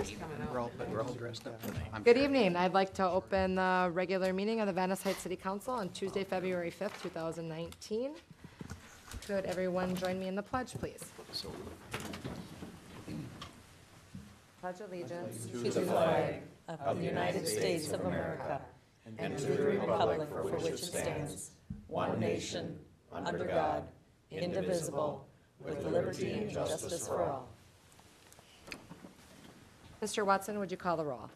We're all dressed up today. Good evening. I'd like to open the regular meeting of the Vadnais Heights City Council on Tuesday, February 5th, 2019. Could everyone join me in the pledge, please? Pledge allegiance To the flag of the United States of America and to the republic for which it stands, one nation, under God, indivisible, with liberty and justice for all. Mr. Watson, would you call the roll?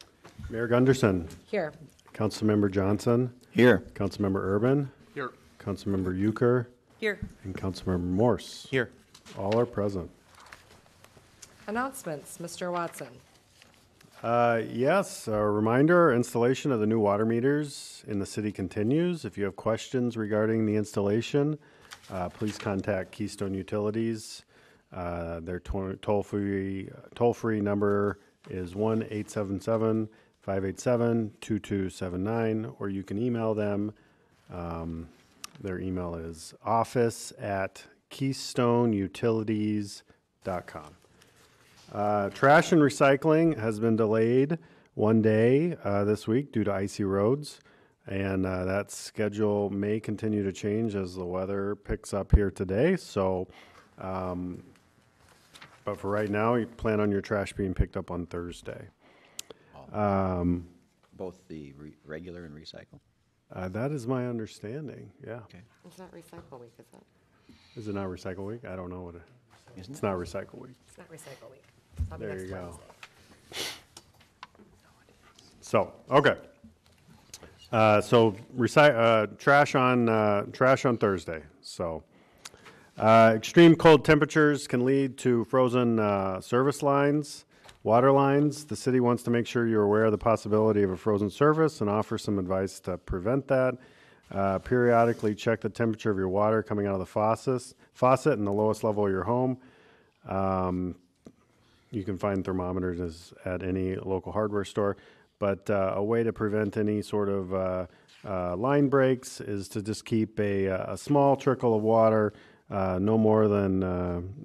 Mayor Gunderson. Here. Councilmember Johnson. Here. Councilmember Urban. Here. Councilmember Euchre. Here. And Councilmember Morse. Here. All are present. Announcements, Mr. Watson. Yes, a reminder, installation of the new water meters in the city continues. If you have questions regarding the installation, please contact Keystone Utilities. Their toll-free number is 1-877-587-2279, or you can email them. Their email is office@keystoneutilities.com. Trash and recycling has been delayed one day this week due to icy roads, and that schedule may continue to change as the weather picks up here today. So, but for right now, you plan on your trash being picked up on Thursday. Both the regular and recycle? That is my understanding, yeah. Okay. It's not recycle week, is it? Is it not recycle week? I don't know what it is. Isn't It's not recycle week. It's not recycle week. It's There next you go. Wednesday. So, okay. Trash on Thursday. So, extreme cold temperatures can lead to frozen service lines, water lines. The city wants to make sure you're aware of the possibility of a frozen service and offer some advice to prevent that. Periodically check the temperature of your water coming out of the faucet in the lowest level of your home. You can find thermometers at any local hardware store. But a way to prevent any sort of line breaks is to just keep a small trickle of water, no more than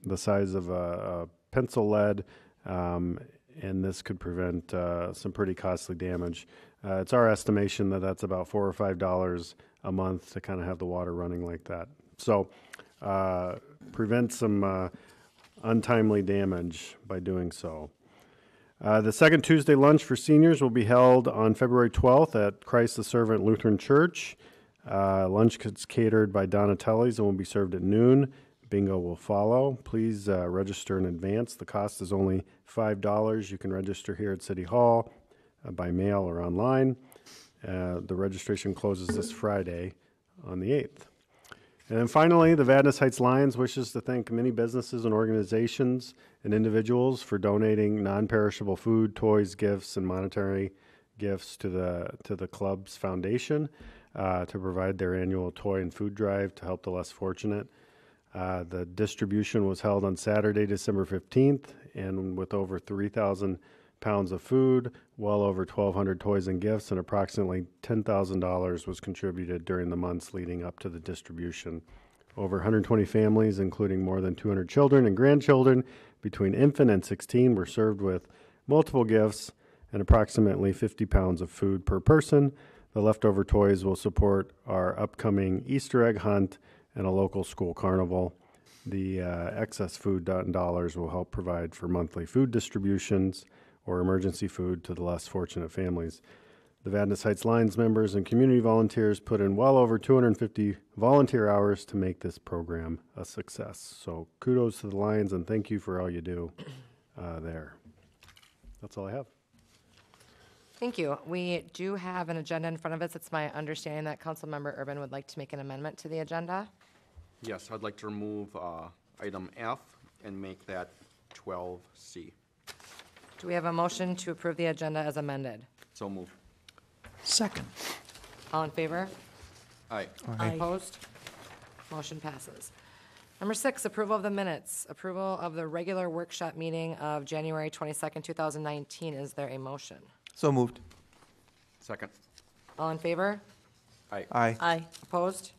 the size of a pencil lead, and this could prevent some pretty costly damage. It's our estimation that that's about $4 or $5 a month to kind of have the water running like that. So prevent some untimely damage by doing so. The second Tuesday lunch for seniors will be held on February 12th at Christ the Servant Lutheran Church. Lunch is catered by Donatelli's and will be served at noon. Bingo will follow. Please register in advance. The cost is only $5. You can register here at City Hall by mail or online. The registration closes this Friday on the 8th. And then finally, the Vadnais Heights Lions wishes to thank many businesses and organizations and individuals for donating non-perishable food, toys, gifts, and monetary gifts to the club's foundation to provide their annual toy and food drive to help the less fortunate. The distribution was held on Saturday, December 15th, and with over 3,000 pounds of food, well over 1,200 toys and gifts, and approximately $10,000 was contributed during the months leading up to the distribution. Over 120 families, including more than 200 children and grandchildren between infant and 16, were served with multiple gifts and approximately 50 pounds of food per person. The leftover toys will support our upcoming Easter egg hunt and a local school carnival. The excess food dollars will help provide for monthly food distributions or emergency food to the less fortunate families. The Vadnais Heights Lions members and community volunteers put in well over 250 volunteer hours to make this program a success. So kudos to the Lions and thank you for all you do there. That's all I have. Thank you. We do have an agenda in front of us. It's my understanding that Councilmember Urban would like to make an amendment to the agenda. Yes, I'd like to remove item F and make that 12C. Do we have a motion to approve the agenda as amended? So move. Second. All in favor? Aye. Aye. Opposed? Motion passes. Number 6, approval of the minutes. Approval of the regular workshop meeting of January 22nd, 2019. Is there a motion? So moved. Second. All in favor? Aye. Aye. Aye. Opposed?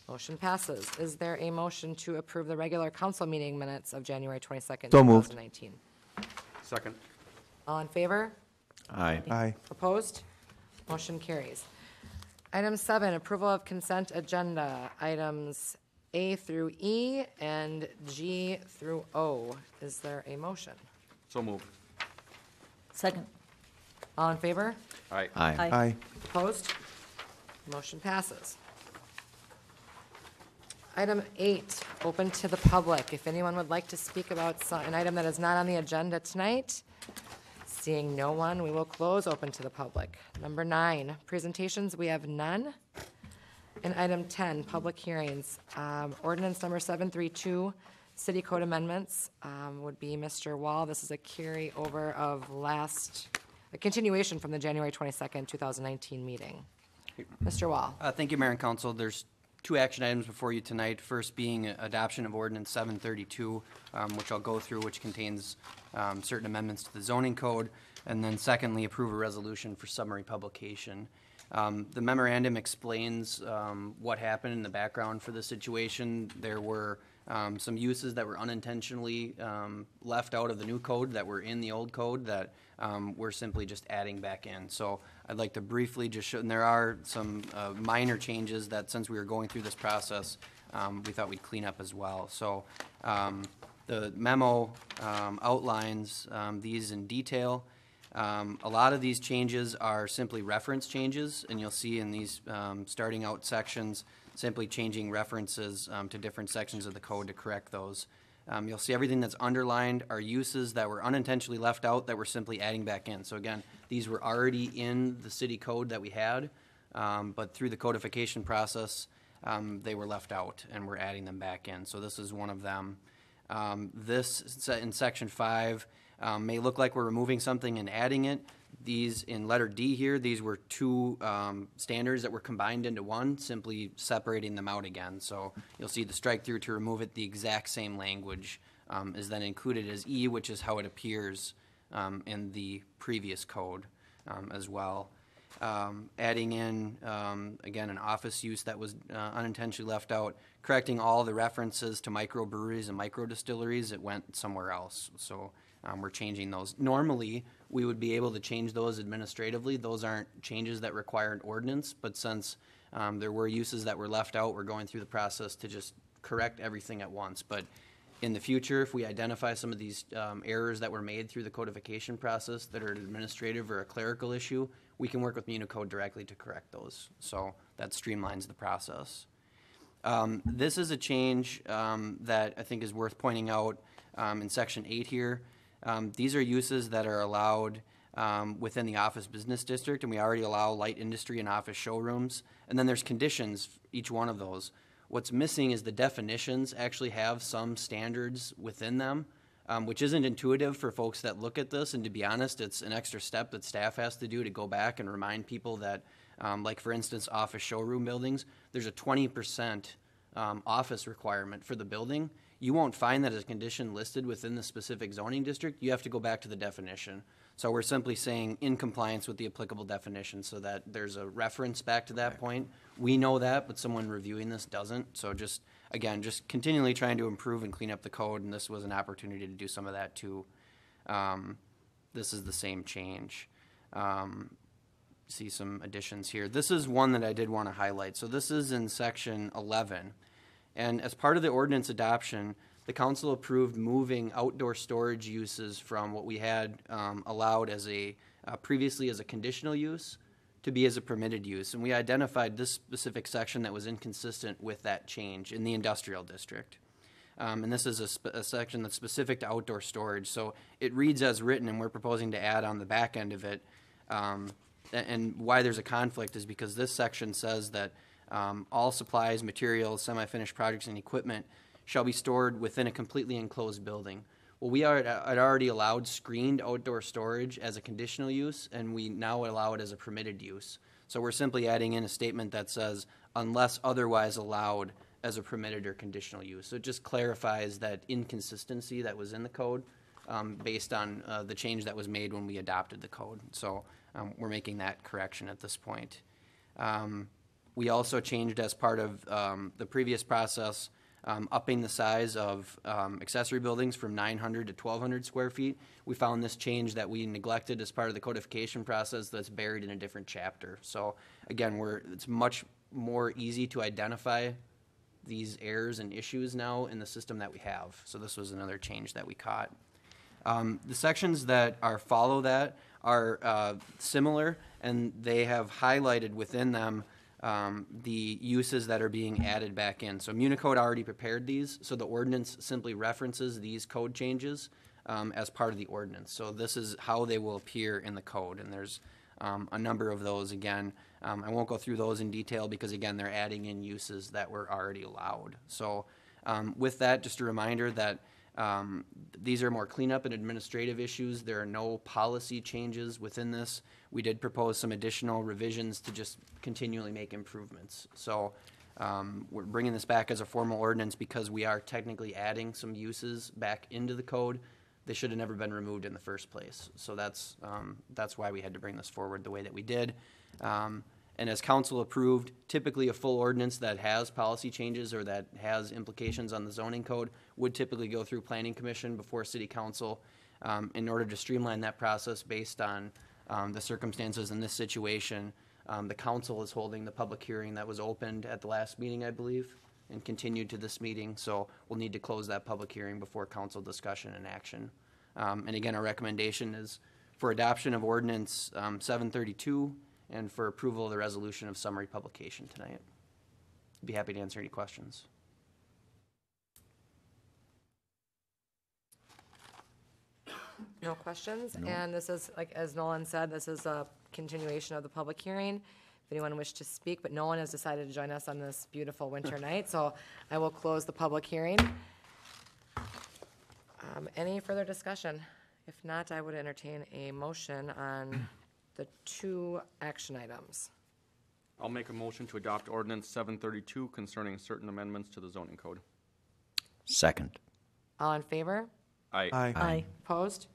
Motion passes. Is there a motion to approve the regular council meeting minutes of January 22nd, So moved. 2019? Second. All in favor? Aye. Aye. Opposed? Motion carries. Item 7, approval of consent agenda, items A through E and G through O. Is there a motion? So moved. Second. All in favor? Aye. Aye. Aye. Opposed? Motion passes. Item 8, open to the public. If anyone would like to speak about an item that is not on the agenda tonight, seeing no one, we will close open to the public. Number 9, presentations, we have none. And item 10, public hearings. Ordinance number 732, city code amendments, would be Mr. Wall. This is a carryover of a continuation from the January 22nd, 2019 meeting. Mr. Wall. Thank you, Mayor and Council. There's 2 action items before you tonight. First being adoption of ordinance 732, which I'll go through, which contains certain amendments to the zoning code. And then secondly, approve a resolution for summary publication. The memorandum explains what happened in the background for the situation. There were some uses that were unintentionally left out of the new code that were in the old code that we're simply just adding back in. So I'd like to briefly just show, and there are some minor changes that since we were going through this process, we thought we'd clean up as well. So the memo outlines these in detail. A lot of these changes are simply reference changes, and you'll see in these starting out sections simply changing references to different sections of the code to correct those. You'll see everything that's underlined are uses that were unintentionally left out that we're simply adding back in. So again, these were already in the city code that we had, but through the codification process, they were left out and we're adding them back in. So this is one of them. This in section 5 may look like we're removing something and adding it. These in letter D here, these were 2 standards that were combined into one, simply separating them out again. So you'll see the strike through to remove it, the exact same language is then included as E, which is how it appears in the previous code as well. Adding in, again, an office use that was unintentionally left out, correcting all the references to microbreweries and microdistilleries, it went somewhere else. So we're changing those. Normally, we would be able to change those administratively. Those aren't changes that require an ordinance, but since there were uses that were left out, we're going through the process to just correct everything at once. But in the future, if we identify some of these errors that were made through the codification process that are an administrative or a clerical issue, we can work with Municode directly to correct those. So that streamlines the process. This is a change that I think is worth pointing out in section 8 here. These are uses that are allowed within the office business district, and we already allow light industry and office showrooms. And then there's conditions for each one of those. What's missing is the definitions actually have some standards within them, which isn't intuitive for folks that look at this. And to be honest, it's an extra step that staff has to do to go back and remind people that, like for instance, office showroom buildings, there's a 20% office requirement for the building. You won't find that as a condition listed within the specific zoning district. You have to go back to the definition. So we're simply saying in compliance with the applicable definition so that there's a reference back to that point. We know that, but someone reviewing this doesn't. So just, again, just continually trying to improve and clean up the code, and this was an opportunity to do some of that too. This is the same change. See some additions here. This is one that I did want to highlight. So this is in section 11. And as part of the ordinance adoption, the council approved moving outdoor storage uses from what we had allowed as previously as a conditional use to be as a permitted use. And we identified this specific section that was inconsistent with that change in the industrial district. And this is a section that's specific to outdoor storage. So it reads as written, and we're proposing to add on the back end of it. And why there's a conflict is because this section says that all supplies, materials, semi-finished projects, and equipment shall be stored within a completely enclosed building. Well, we had already allowed screened outdoor storage as a conditional use, and we now allow it as a permitted use. So we're simply adding in a statement that says, unless otherwise allowed as a permitted or conditional use. So it just clarifies that inconsistency that was in the code based on the change that was made when we adopted the code. So we're making that correction at this point. We also changed as part of the previous process upping the size of accessory buildings from 900 to 1,200 square feet. We found this change that we neglected as part of the codification process that's buried in a different chapter. So again, it's much more easy to identify these errors and issues now in the system that we have. So this was another change that we caught. The sections that follow that are similar, and they have highlighted within them the uses that are being added back in. So Municode already prepared these, so the ordinance simply references these code changes as part of the ordinance. So this is how they will appear in the code, and there's a number of those. Again, I won't go through those in detail because, again, they're adding in uses that were already allowed. So with that, just a reminder that these are more cleanup and administrative issues. There are no policy changes within this. We did propose some additional revisions to just continually make improvements. So we're bringing this back as a formal ordinance because we are technically adding some uses back into the code. They should have never been removed in the first place. So that's why we had to bring this forward the way that we did. And as council approved, typically a full ordinance that has policy changes or that has implications on the zoning code would typically go through planning commission before city council in order to streamline that process based on the circumstances in this situation. The council is holding the public hearing that was opened at the last meeting, I believe, and continued to this meeting. So we'll need to close that public hearing before council discussion and action. And again, our recommendation is for adoption of ordinance 732 and for approval of the resolution of summary publication tonight. Be happy to answer any questions. No questions? And this is, like, as Nolan said, this is a continuation of the public hearing. If anyone wished to speak, but no one has decided to join us on this beautiful winter night, so I will close the public hearing. Any further discussion? If not, I would entertain a motion on the two action items. I'll make a motion to adopt ordinance 732 concerning certain amendments to the zoning code. Second. All in favor? Aye. Aye. Opposed?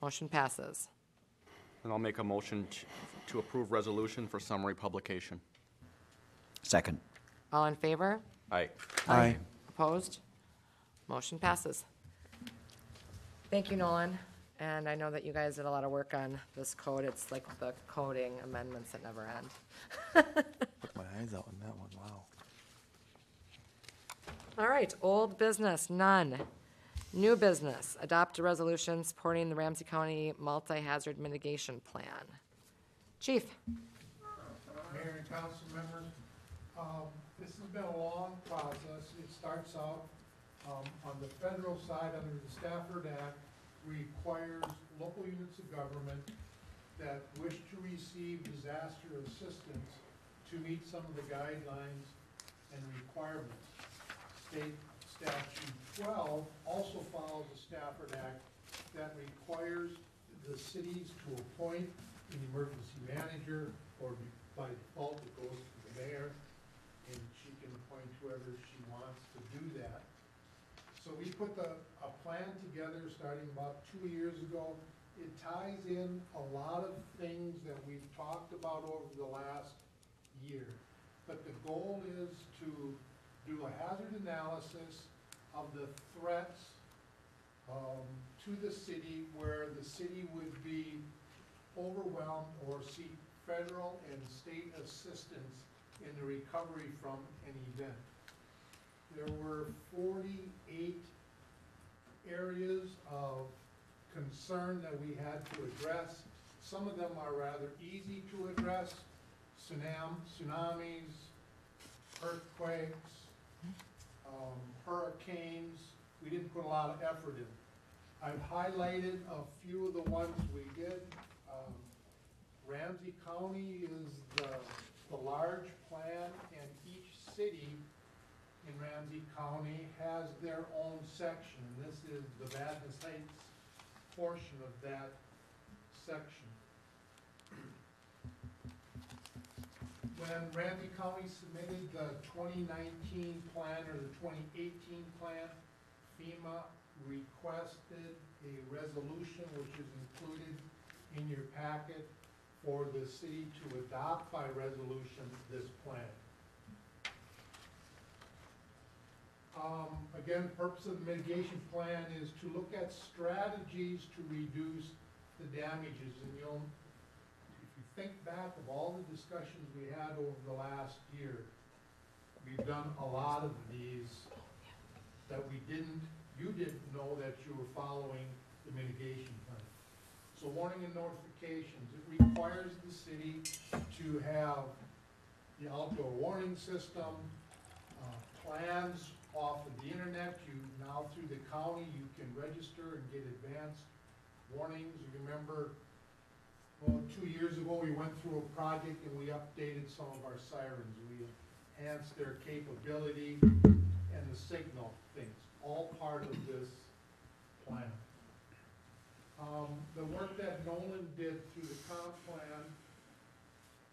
Motion passes. And I'll make a motion to approve resolution for summary publication. Second. All in favor? Aye. Aye. Opposed? Motion passes. Thank you, Nolan. And I know that you guys did a lot of work on this code. It's like the coding amendments that never end. Put my eyes out on that one, wow. All right, old business, none. New business, adopt a resolution supporting the Ramsey County Multi-Hazard Mitigation Plan. Chief? Mayor and council members, this has been a long process. It starts out on the federal side under the Stafford Act, requires local units of government that wish to receive disaster assistance to meet some of the guidelines and requirements. State Statute 12 also follows the Stafford Act that requires the cities to appoint an emergency manager, or by default it goes to the mayor, and she can appoint whoever she wants to do that. So we put a plan together starting about 2 years ago. It ties in a lot of things that we've talked about over the last year. But the goal is to do a hazard analysis of the threats to the city where the city would be overwhelmed or seek federal and state assistance in the recovery from an event. There were 48 areas of concern that we had to address. Some of them are rather easy to address: tsunamis, earthquakes, hurricanes. We didn't put a lot of effort in. I've highlighted a few of the ones we did. Ramsey County is the large plan, and each city in Ramsey County has their own section. This is the vadnais portion of that section. When Ramsey County submitted the 2019 plan or the 2018 plan, FEMA requested a resolution, which is included in your packet, for the city to adopt by resolution this plan. Again, purpose of the mitigation plan is to look at strategies to reduce the damages. And you'll, if you think back of all the discussions we had over the last year, we've done a lot of these that you didn't know that you were following the mitigation plan. So warning and notifications, it requires the city to have the outdoor warning system, plans off of the internet. You now through the county, you can register and get advanced warnings. You remember, well, 2 years ago, we went through a project and we updated some of our sirens. We enhanced their capability and the signal things, all part of this plan. The work that Nolan did through the comp plan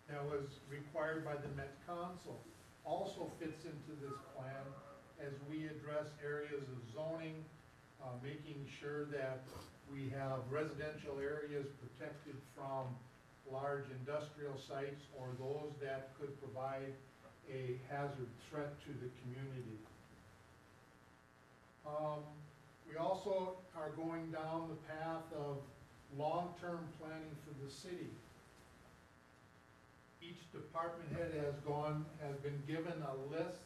that was required by the Met Council also fits into this plan as we address areas of zoning, making sure that we have residential areas protected from large industrial sites or those that could provide a hazard threat to the community. We also are going down the path of long-term planning for the city. Each department head has been given a list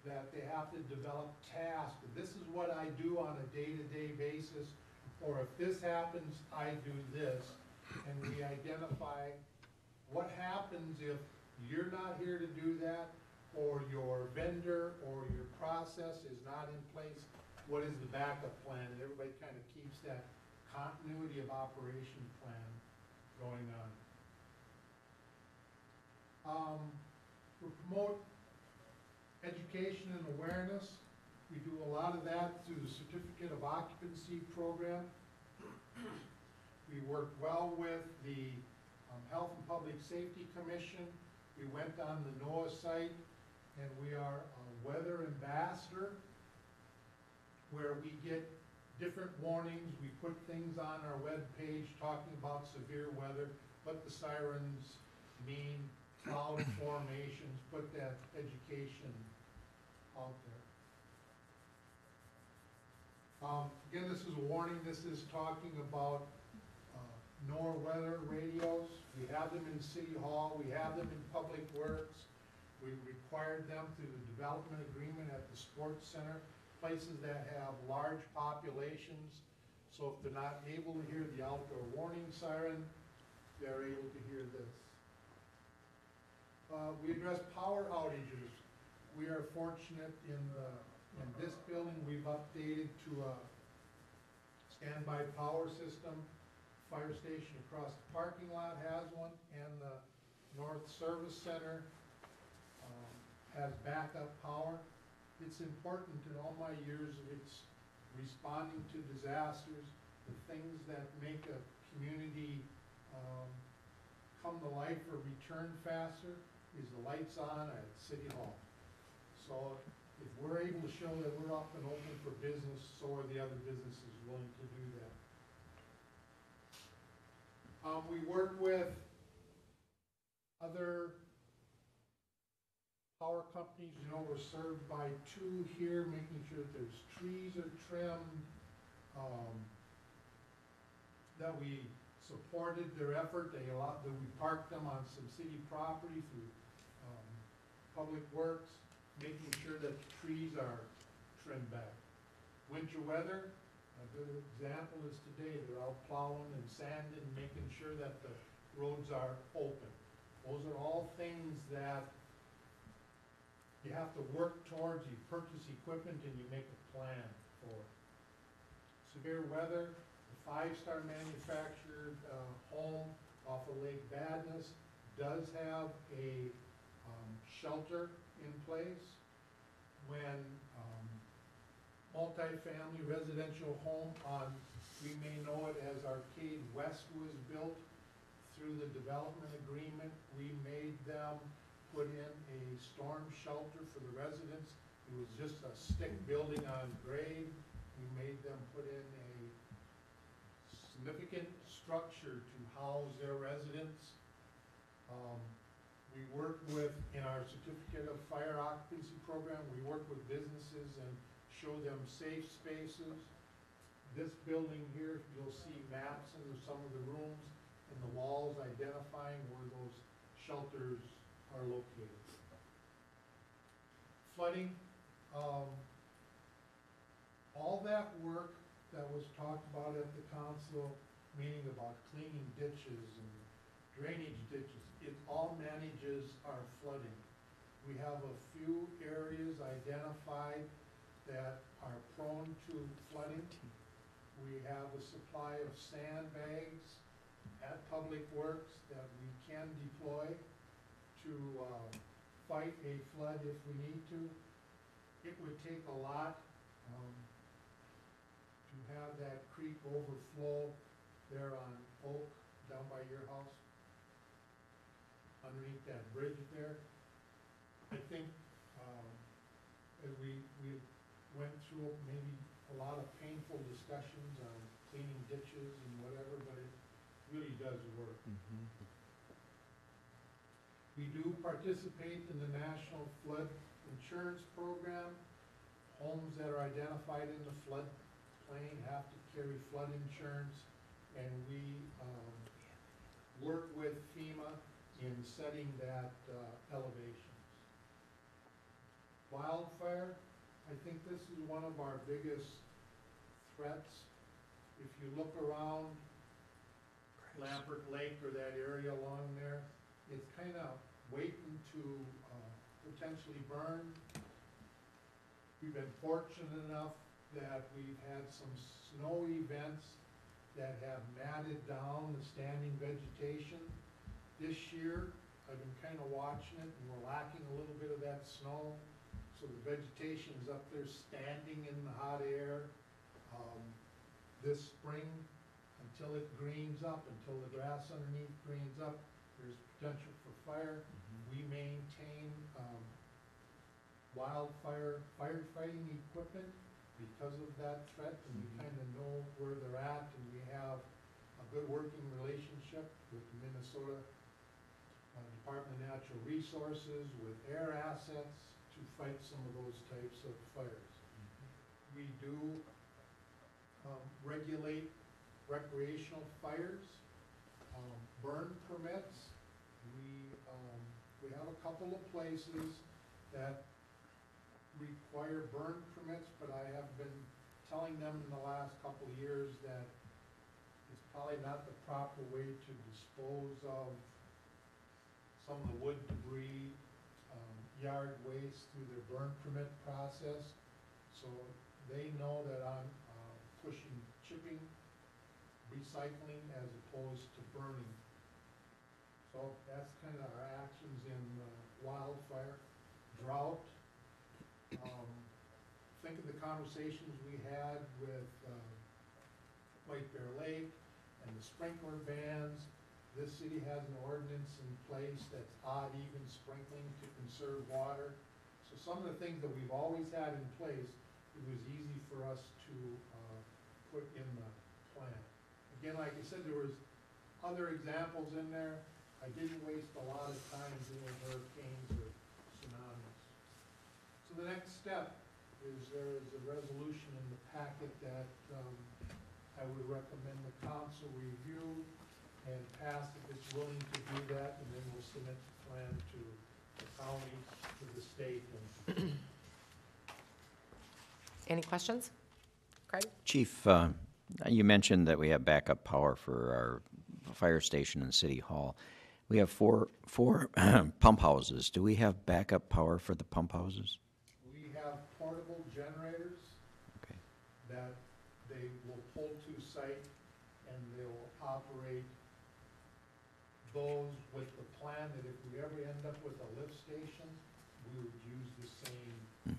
that they have to develop tasks. This is what I do on a day-to-day basis, or if this happens, I do this. And we identify what happens if you're not here to do that, or your vendor or your process is not in place. What is the backup plan? And everybody kind of keeps that continuity of operation plan going on. We promote education and awareness. We do a lot of that through the Certificate of Occupancy program. We work well with the Health and Public Safety Commission. We went on the NOAA site and we are a weather ambassador where we get different warnings. We put things on our web page talking about severe weather, what the sirens mean, cloud formations, put that education out there. Again, this is a warning. This is talking about NOAA weather radios. We have them in City Hall. We have them in Public Works. We required them through the development agreement at the Sports Center, places that have large populations. So if they're not able to hear the outdoor warning siren, they're able to hear this. We address power outages. We are fortunate in this building, we've updated to a standby power system. Fire station across the parking lot has one, and the North Service Center has backup power. It's important in all my years of responding to disasters, the things that make a community come to life or return faster is the lights on at City Hall. So if we're able to show that we're up and open for business, so are the other businesses willing to do that. We work with other power companies. You know, we're served by 2 here, making sure that there's trees are trimmed, that we supported their effort. That we parked them on some city property through Public Works, making sure that the trees are trimmed back. Winter weather, a good example is today. They're out plowing and sanding, making sure that the roads are open. Those are all things that you have to work towards. You purchase equipment and you make a plan for. Severe weather, the 5-star manufactured home off of Lake Vadnais does have a shelter in place. When multifamily residential home on, we may know it as Arcade West was built, through the development agreement, we made them put in a storm shelter for the residents. It was just a stick building on grade. We made them put in a significant structure to house their residents. We work with, in our certificate of fire occupancy program, we work with businesses and show them safe spaces. This building here, you'll see maps in some of the rooms and the walls identifying where those shelters are located. Flooding, all that work that was talked about at the council meeting about cleaning ditches and drainage ditches, it all manages our flooding. We have a few areas identified that are prone to flooding. We have a supply of sandbags at Public Works that we can deploy to fight a flood if we need to. It would take a lot to have that creek overflow there on Oak, down by your house, underneath that bridge there. I think as we went through maybe a lot of painful discussions on cleaning ditches and whatever, but it really does work. We do participate in the National Flood Insurance Program. Homes that are identified in the floodplain have to carry flood insurance, and we work with FEMA in setting that elevation. Wildfire, I think this is one of our biggest threats. If you look around Lampert Lake or that area along there, it's kind of waiting to potentially burn. We've been fortunate enough that we've had some snow events that have matted down the standing vegetation. This year, I've been kind of watching it, and we're lacking a little bit of that snow. So the vegetation is up there standing in the hot air. This spring, until it greens up, until the grass underneath greens up, there's potential for fire. We maintain wildfire firefighting equipment because of that threat, and we kind of know where they're at, and we have a good working relationship with the Minnesota Department of Natural Resources, with air assets to fight some of those types of fires. We do regulate recreational fires, burn permits. We have a couple of places that require burn permits, but I have been telling them in the last couple of years that it's probably not the proper way to dispose of some of the wood debris, yard waste through their burn permit process. So they know that I'm pushing chipping, recycling as opposed to burning. So that's kind of our actions in wildfire. Drought. Think of the conversations we had with White Bear Lake and the sprinkler bans. This city has an ordinance in place that's odd even sprinkling to conserve water. So some of the things that we've always had in place, it was easy for us to put in the plan. Again, like I said, there was other examples in there. I didn't waste a lot of time doing hurricanes or tsunamis. So the next step is there is a resolution in the packet that I would recommend the council review and pass if it's willing to do that, and then we'll submit the plan to the county, to the state. And Any questions? Craig? Chief, you mentioned that we have backup power for our fire station and City Hall. We have four pump houses. Do we have backup power for the pump houses? we have portable generators Okay. that they will pull to site, and they'll operate those with the plan that if we ever end up with a lift station, we would use the same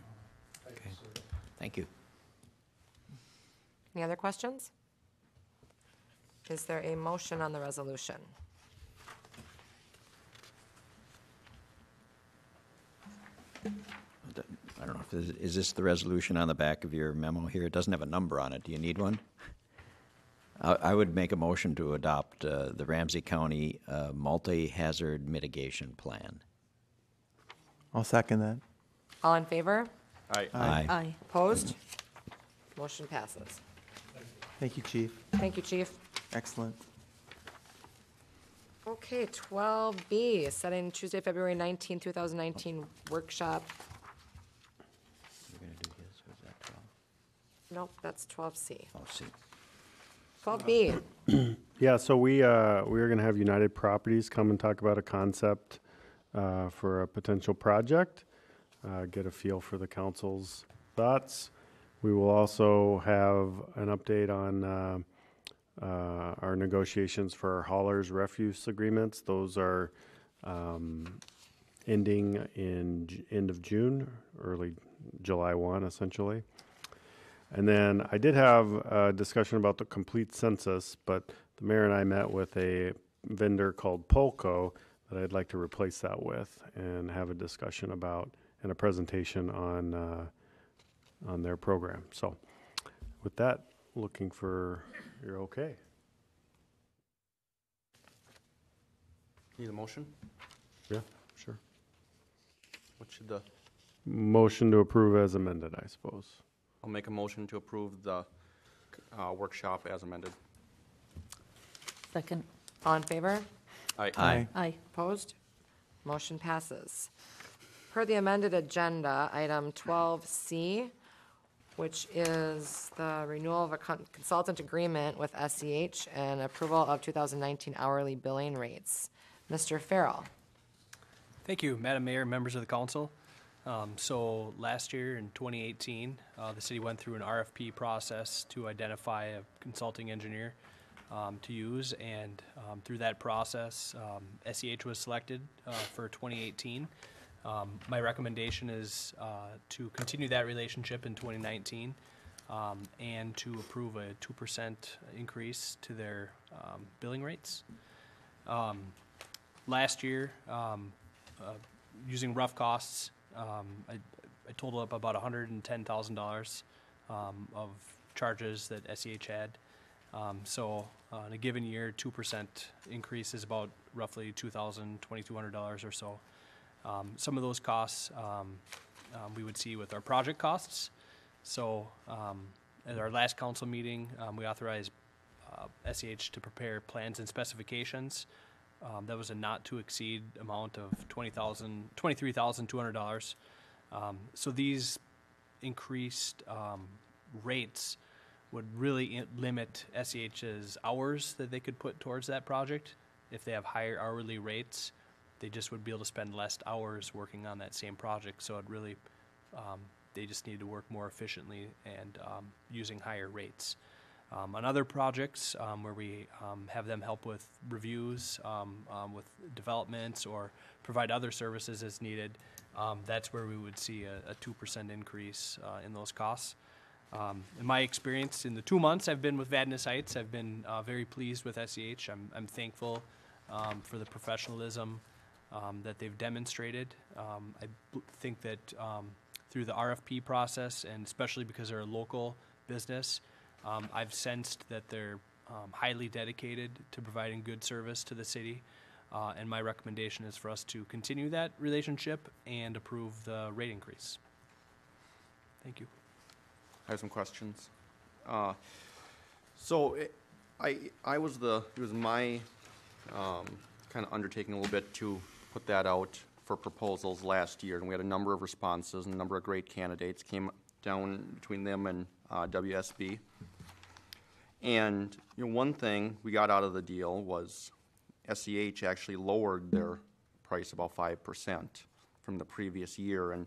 type Okay. of service. Thank you. Any other questions? Is there a motion on the resolution? I don't know if is this the resolution on the back of your memo here? It doesn't have a number on it. Do you need one? I would make a motion to adopt the Ramsey County Multi-Hazard Mitigation Plan. I'll second that. All in favor? Aye. Aye. Opposed? Motion passes. Thank you, Chief. Thank you, Chief. Excellent. Okay, 12B, setting Tuesday, February 19, 2019 workshop. You're going to do his, or is that 12? Nope, that's 12C. Oh, see. 12B, Yeah, so we are going to have United Properties come and talk about a concept for a potential project, get a feel for the council's thoughts. We will also have an update on our negotiations for our haulers refuse agreements. Those are ending in end of June, early July 1, essentially. And then I did have a discussion about the complete census, but the mayor and I met with a vendor called Polco that I'd like to replace that with and have a discussion about and a presentation on their program. So with that, looking for your okay. Need a motion? Yeah, sure. What should the, Motion to approve as amended, I suppose. I'll make a motion to approve the workshop as amended. Second. all in favor? Aye. Aye. Opposed? Motion passes. Per the amended agenda, item 12C, which is the renewal of a consultant agreement with SEH and approval of 2019 hourly billing rates. Mr. Farrell. Thank you, Madam Mayor, members of the council. So last year in 2018, the city went through an RFP process to identify a consulting engineer to use, and through that process, SEH was selected for 2018. My recommendation is to continue that relationship in 2019 and to approve a 2% increase to their billing rates. Last year, using rough costs, I totaled up about $110,000 of charges that SEH had. So in a given year, 2% increase is about roughly $2,200 or so. Some of those costs we would see with our project costs. So at our last council meeting, we authorized SEH to prepare plans and specifications. That was a not to exceed amount of $23,200. So these increased rates would really limit SEH's hours that they could put towards that project. If they have higher hourly rates, they just would be able to spend less hours working on that same project. So it really, they just need to work more efficiently and using higher rates. On other projects where we have them help with reviews, with developments, or provide other services as needed, that's where we would see a 2% increase in those costs. In my experience, in the 2 months I've been with vadnais, I've been very pleased with SEH. I'm thankful for the professionalism that they've demonstrated. I think that through the RFP process, and especially because they're a local business, I've sensed that they're highly dedicated to providing good service to the city, and my recommendation is for us to continue that relationship and approve the rate increase. Thank you. I have some questions. It was my kind of undertaking a little bit to put that out for proposals last year, and we had a number of responses and a number of great candidates came down between them and WSB. And one thing we got out of the deal was SEH actually lowered their price about 5% from the previous year, and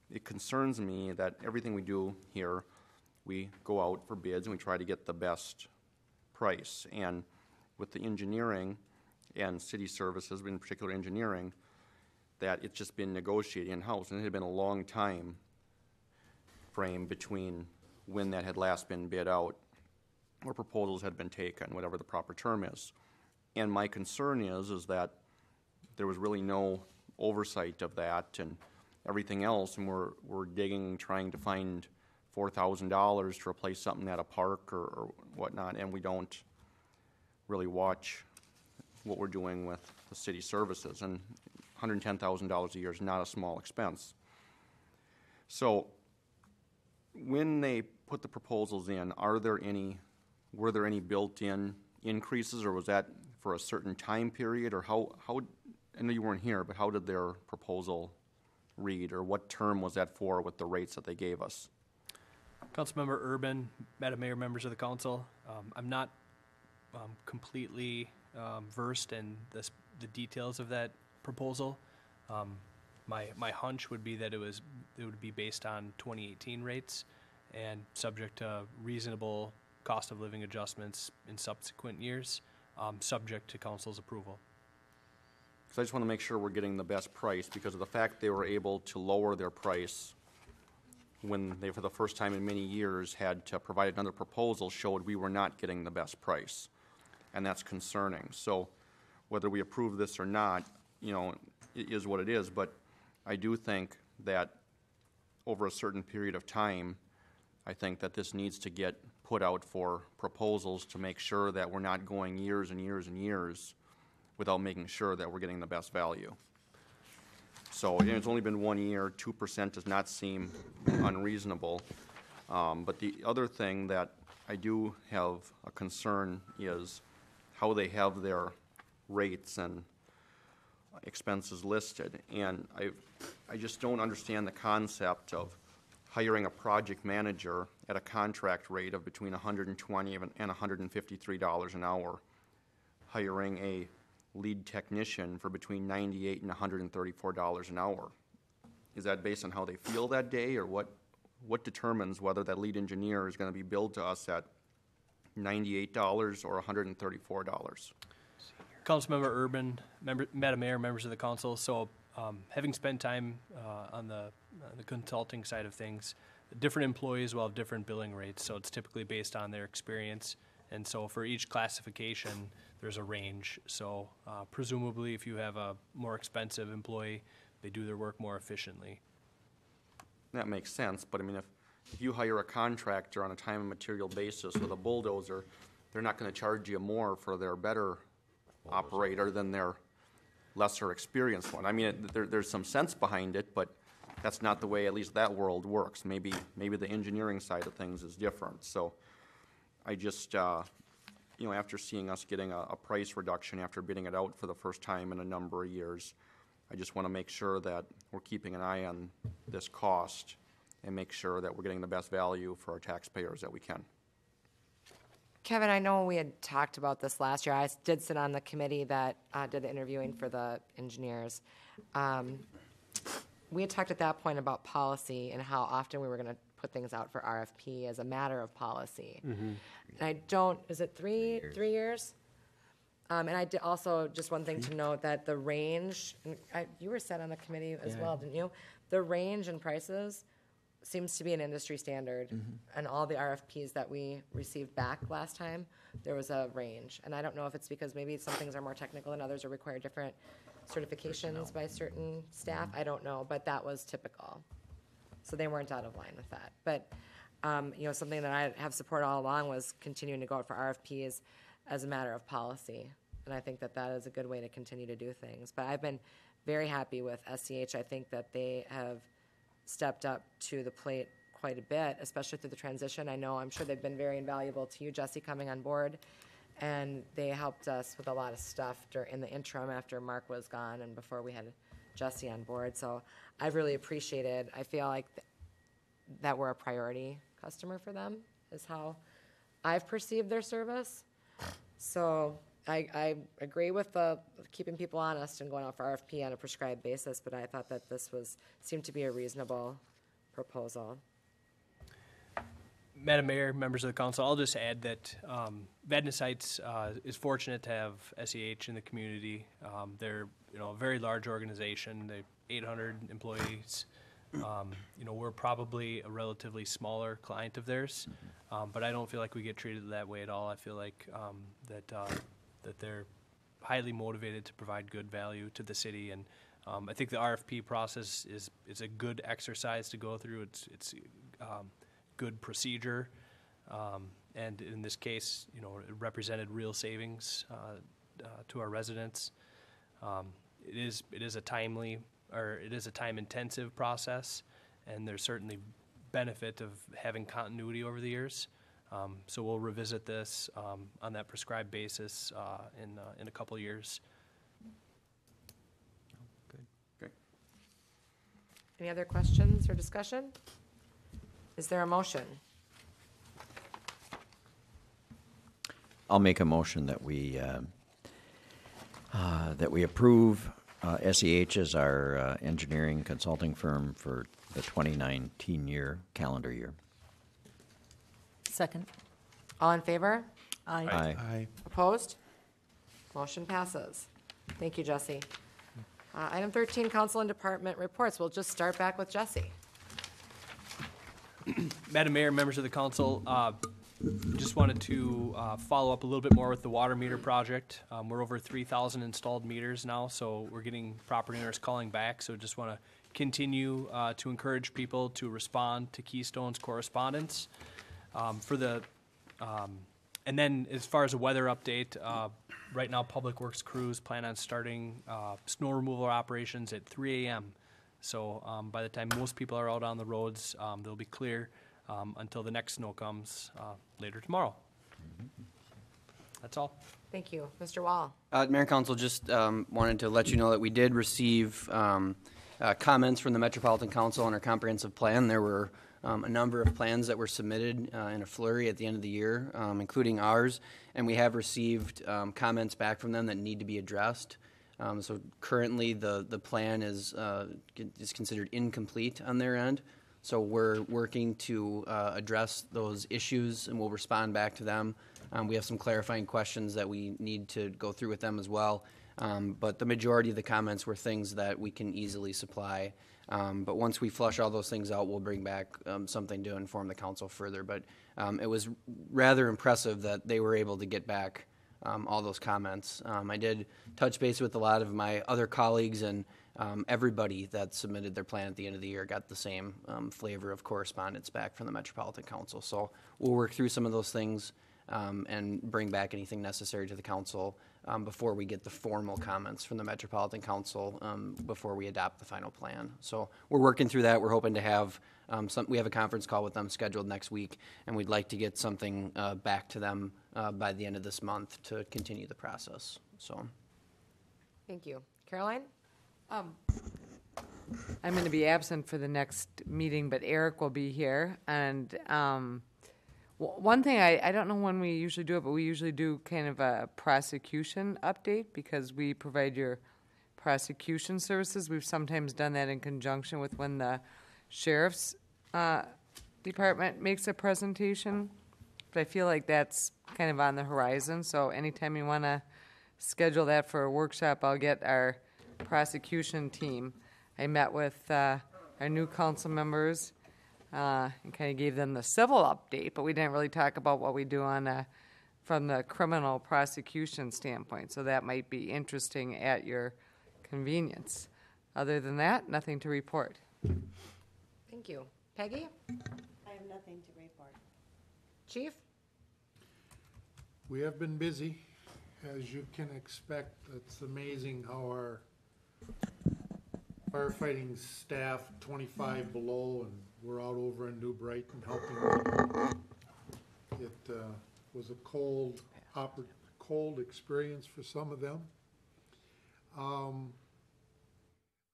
it concerns me that everything we do here, we go out for bids and we try to get the best price. And with the engineering and city services, in particular engineering, that it's just been negotiated in-house, and it had been a long time frame between when that had last been bid out or proposals had been taken, whatever the proper term is. And my concern is that there was really no oversight of that and everything else, and we're digging, trying to find $4,000 to replace something at a park or whatnot, and we don't really watch what we're doing with the city services, and $110,000 a year is not a small expense. So when they put the proposals in, were there any built-in increases, or was that for a certain time period, or how, I know you weren't here, but how did their proposal read, or what term was that for with the rates that they gave us? Councilmember Urban, Madam Mayor, members of the council, I'm not completely versed in the details of that proposal. My hunch would be that it would be based on 2018 rates and subject to reasonable cost of living adjustments in subsequent years, subject to council's approval. Because I just want to make sure we're getting the best price, because of the fact they were able to lower their price when they, for the first time in many years, had to provide another proposal, showed we were not getting the best price. And that's concerning. So whether we approve this or not, you know, it is what it is. But I do think that over a certain period of time, I think that this needs to get put out for proposals to make sure that we're not going years and years and years without making sure that we're getting the best value. So, and it's only been 1 year, 2% does not seem unreasonable. But the other thing that I do have a concern is how they have their rates and expenses listed. And I just don't understand the concept of hiring a project manager at a contract rate of between $120 and $153 an hour, hiring a lead technician for between $98 and $134 an hour. Is that based on how they feel that day, or what determines whether that lead engineer is going to be billed to us at $98 or $134? Councilmember Urban, Madam Mayor, members of the council, so having spent time on the consulting side of things, different employees will have different billing rates, so it's typically based on their experience. And so for each classification, there's a range. So presumably if you have a more expensive employee, they do their work more efficiently. That makes sense, but I mean, if you hire a contractor on a time and material basis with a bulldozer, they're not going to charge you more for their better operator than their lesser experienced one. I mean, there's some sense behind it, but that's not the way at least that world works. Maybe the engineering side of things is different. So I just, you know, after seeing us getting a price reduction after bidding it out for the first time in a number of years, I just want to make sure that we're keeping an eye on this cost and make sure that we're getting the best value for our taxpayers that we can. Kevin, I know we had talked about this last year. I did sit on the committee that did the interviewing for the engineers. We had talked at that point about policy and how often we were going to put things out for RFP as a matter of policy. And I don't, is it 3 years? And I did also, just one thing to note, that the range, and you were set on the committee as well, didn't you? The range in prices seems to be an industry standard. And all the RFPs that we received back last time, there was a range. And I don't know if it's because maybe some things are more technical and others or require different certifications by certain staff. I don't know, but that was typical. So they weren't out of line with that. But, you know, something that I have support all along was continuing to go out for RFPs as a matter of policy. And I think that that is a good way to continue to do things. But I've been very happy with SCH. I think that they have stepped up to the plate quite a bit, especially through the transition. I'm sure they've been very invaluable to you, Jesse, coming on board. And they helped us with a lot of stuff in the interim after Mark was gone and before we had Jesse on board. So I've really appreciated, I feel like that we're a priority customer for them, is how I've perceived their service. So I agree with keeping people honest and going out for RFP on a prescribed basis, but I thought that this seemed to be a reasonable proposal. Madam Mayor, members of the council, I'll just add that Vadnais is fortunate to have SEH in the community. They're a very large organization. They're 800 employees. We're probably a relatively smaller client of theirs, but I don't feel like we get treated that way at all. I feel like that they're highly motivated to provide good value to the city, and I think the RFP process is a good exercise to go through. It's good procedure, And in this case, you know, it represented real savings to our residents. It is a time-intensive process, and there's certainly benefit of having continuity over the years. So we'll revisit this on that prescribed basis in a couple of years. Okay. Any other questions or discussion? Is there a motion? I'll make a motion that we approve SEH as our engineering consulting firm for the 2019 calendar year. Second. All in favor? Aye. Aye. Opposed? Motion passes. Thank you, Jesse. Item 13, council and department reports. We'll just start back with Jesse. Madam Mayor, members of the council, just wanted to follow up a little bit more with the water meter project. We're over 3,000 installed meters now, so we're getting property owners calling back. So just want to continue to encourage people to respond to Keystone's correspondence. And then as far as a weather update, right now Public Works crews plan on starting snow removal operations at 3 a.m. So by the time most people are out on the roads, they'll be clear until the next snow comes later tomorrow. That's all. Thank you. Mr. Wall. Mayor and Council, just wanted to let you know that we did receive comments from the Metropolitan Council on our comprehensive plan. There were a number of plans that were submitted in a flurry at the end of the year, including ours, and we have received comments back from them that need to be addressed. So currently, the plan is considered incomplete on their end. So we're working to address those issues, and we'll respond back to them. We have some clarifying questions that we need to go through with them as well. But the majority of the comments were things that we can easily supply. But once we flush all those things out, we'll bring back something to inform the council further. But it was rather impressive that they were able to get back all those comments. I did touch base with a lot of my other colleagues, and everybody that submitted their plan at the end of the year got the same flavor of correspondence back from the Metropolitan Council. So we'll work through some of those things and bring back anything necessary to the council before we get the formal comments from the Metropolitan Council before we adopt the final plan. So we're working through that. We're hoping to have we have a conference call with them scheduled next week, and we'd like to get something back to them by the end of this month to continue the process. So, Thank you. Caroline? I'm going to be absent for the next meeting, but Eric will be here. And one thing, I don't know when we usually do it, but we usually do kind of a prosecution update because we provide your prosecution services. We've sometimes done that in conjunction with when the sheriff's department makes a presentation. But I feel like that's kind of on the horizon. So anytime you want to schedule that for a workshop, I'll get our prosecution team. I met with our new council members and kind of gave them the civil update, but we didn't really talk about what we do on from the criminal prosecution standpoint. So that might be interesting at your convenience. Other than that, nothing to report. Thank you. Peggy? I have nothing to report. Chief? We have been busy, as you can expect. It's amazing how our firefighting staff, 25 below, and we're out over in New Brighton helping them. It was a cold experience for some of them.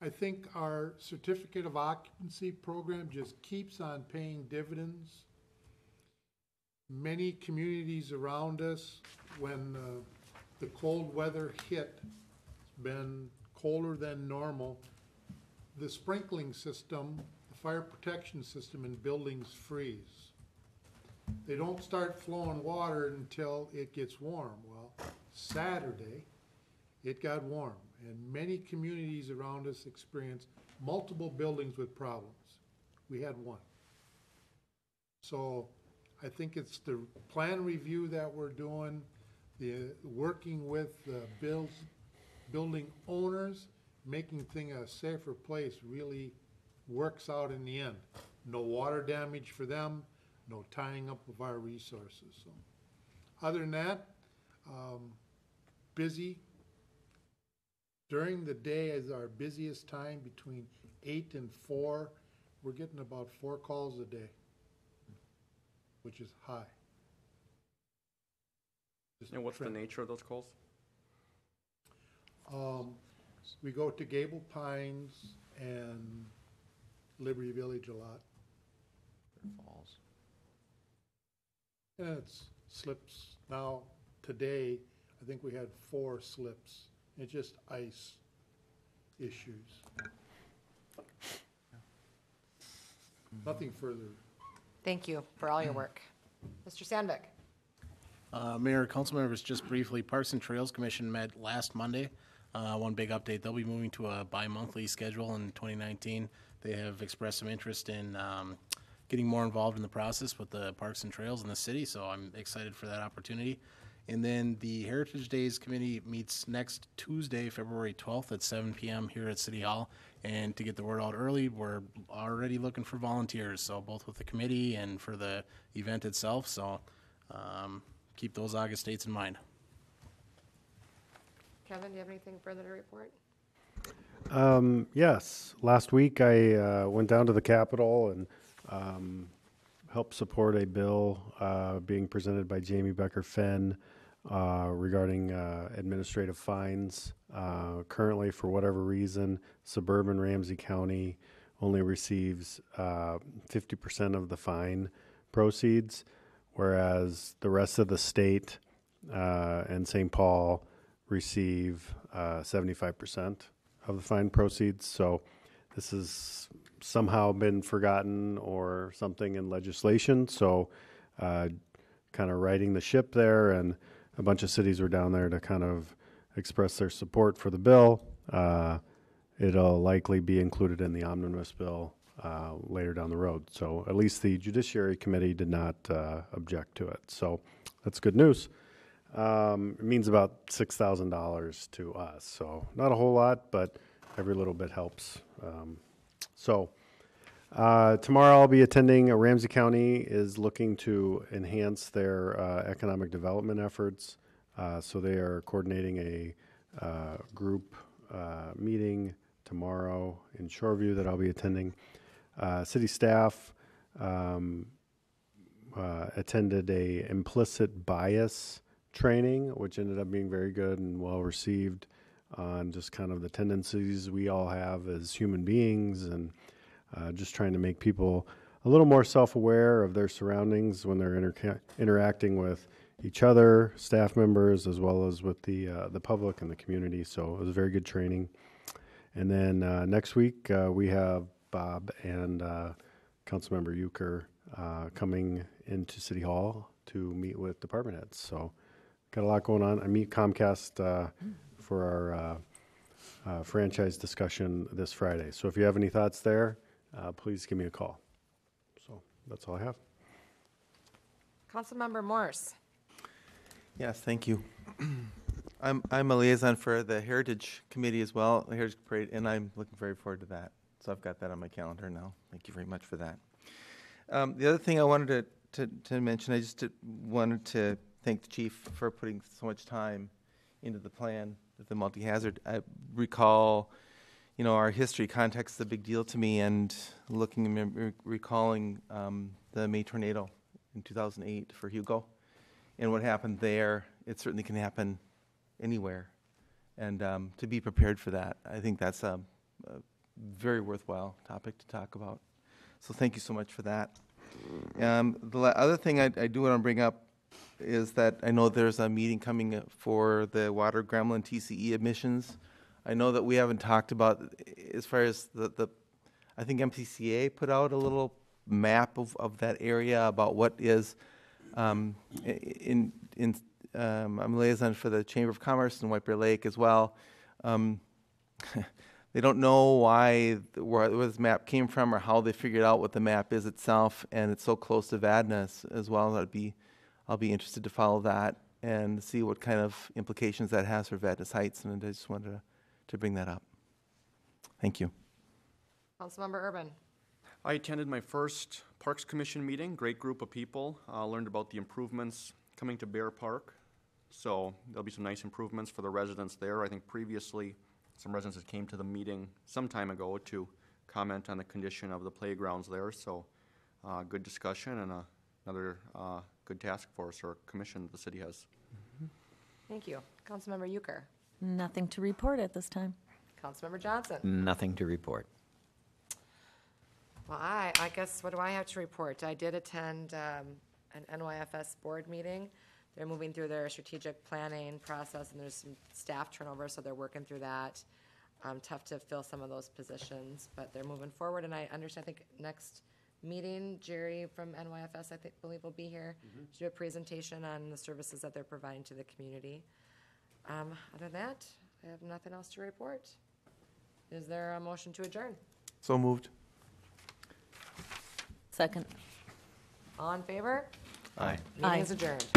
I think our certificate of occupancy program just keeps on paying dividends. Many communities around us, when the cold weather hit, it's been colder than normal, the sprinkling system, the fire protection system in buildings freeze. They don't start flowing water until it gets warm. Well, Saturday, it got warm, and many communities around us experienced multiple buildings with problems. We had one. So I think it's the plan review that we're doing, working with the building owners, making things a safer place really works out in the end. No water damage for them, no tying up of our resources. So, other than that, busy. During the day is our busiest time, between 8 and 4. We're getting about 4 calls a day, which is high. And what's the nature of those calls? We go to Gable Pines and Liberty Village a lot. Falls. And it's slips. Now, today, I think we had 4 slips. It's just ice issues. Nothing further. Thank you for all your work. Mr. Sandvik? Mayor, council members, just briefly, Parks and Trails Commission met last Monday. One big update, they'll be moving to a bi-monthly schedule in 2019. They have expressed some interest in getting more involved in the process with the Parks and Trails in the city, so I'm excited for that opportunity. And then the Heritage Days Committee meets next Tuesday, February 12th at 7 p.m. here at City Hall. And to get the word out early, we're already looking for volunteers, so both with the committee and for the event itself. So keep those August dates in mind. Kevin, do you have anything further to report? Yes. Last week I went down to the Capitol and helped support a bill being presented by Jamie Becker-Fenn regarding administrative fines. Currently, for whatever reason, suburban Ramsey County only receives 50% of the fine proceeds, whereas the rest of the state and St. Paul receive 75% of the fine proceeds. So this has somehow been forgotten or something in legislation. So kind of righting the ship there, and a bunch of cities were down there to kind of express their support for the bill. It'll likely be included in the omnibus bill later down the road. So at least the Judiciary Committee did not object to it. So that's good news. It means about $6,000 to us. So not a whole lot, but every little bit helps. Tomorrow I'll be attending. Ramsey County is looking to enhance their economic development efforts. So they are coordinating a group meeting tomorrow in Shoreview that I'll be attending. City staff attended a implicit bias training, which ended up being very good and well received on just kind of the tendencies we all have as human beings, and just trying to make people a little more self-aware of their surroundings when they're interacting with each other, staff members, as well as with the public and the community. So it was a very good training. And then next week we have Bob and Councilmember Euchre coming into City Hall to meet with department heads. So got a lot going on. I meet Comcast for our franchise discussion this Friday. So if you have any thoughts there, please give me a call. So that's all I have. Councilmember Morse? Yes, thank you. I'm a liaison for the Heritage Committee as well, the Heritage Parade, and I'm looking very forward to that. So I've got that on my calendar now. Thank you very much for that. The other thing I wanted to mention, I just wanted to thank the chief for putting so much time into the plan with the multi-hazard. I recall, our history context is a big deal to me, and recalling the May tornado in 2008 for Hugo and what happened there. It certainly can happen anywhere, and to be prepared for that, I think that's a very worthwhile topic to talk about. So thank you so much for that. The other thing I do want to bring up is that I know there's a meeting coming for the water gremlin TCE emissions. I know that we haven't talked about, as far as I think MPCA put out a little map of that area about what is I'm liaison for the Chamber of Commerce in White Bear Lake as well. They don't know where this map came from or how they figured out what the map is itself, and it's so close to vadnais as well. I'll be interested to follow that and see what kind of implications that has for vadnais Heights, and I just wanted to bring that up. Thank you. Councilmember Urban? I attended my first Parks Commission meeting, great group of people, learned about the improvements coming to Bear Park. So there'll be some nice improvements for the residents there. I think previously, some residents that came to the meeting some time ago to comment on the condition of the playgrounds there. So good discussion and another good task force or commission the city has. Thank you. Councilmember Euchre. Nothing to report at this time. Councilmember Johnson. Nothing to report. Well, I guess, what do I have to report? I did attend an NYFS board meeting. They're moving through their strategic planning process, and there's some staff turnover, so they're working through that. Tough to fill some of those positions, but they're moving forward, and I understand, I think, next meeting, Jerry from NYFS, believe will be here to do a presentation on the services that they're providing to the community. Other than that, I have nothing else to report. Is there a motion to adjourn? So moved. Second. All in favor? Aye. Meeting is adjourned.